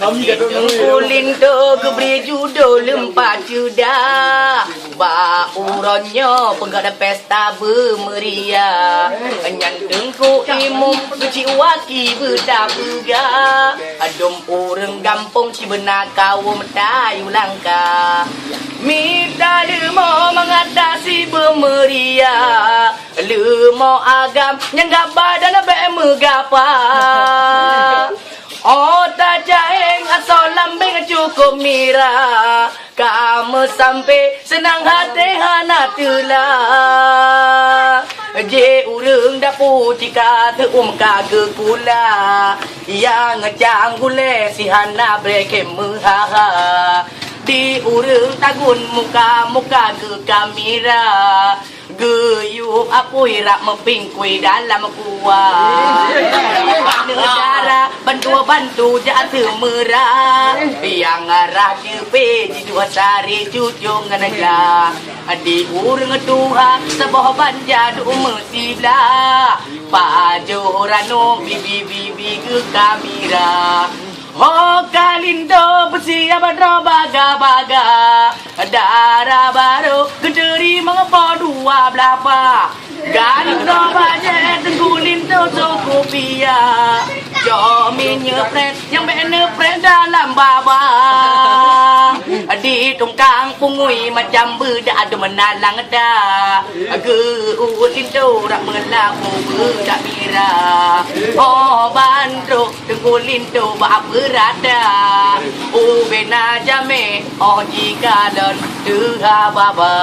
Kulindo keberi judul lempat juda Baurannya penggada pesta bermeriah Nyantengku imum suci waki berdabuga Adom orang gampung si benar kaum tayu langka Minta lemo mengatasi bermeriah Lemo agam nyanggap badan bermegapa Oh tak jaeng asal lambing cukup mira Kamu sampai senang hati hana telah Je urang dapur jika teum kagak pula Yang ngejang gule si hana breke mehaha Di urang tagun muka-muka ke kamera Geyup apui rak mempingkui dalam kuah Negara bantu jatuh merah Yang arah jepe di dua sari cucung negara Di urang tuha sebuah banja du mesibla Pajo rano bibi ke kamera Oh kalindo bersiap baga-baga Darah baru gederi mengapa dua belapa Kalindo bajet kulindo sokopia Jomin nyepret yang benepret dalam baba Di tungkang pungui macam bedak ada menalang dah Kulindo rak melaku bedak mira Oh bandro kulindo bak berada Bena jame oh jika dan tuha baba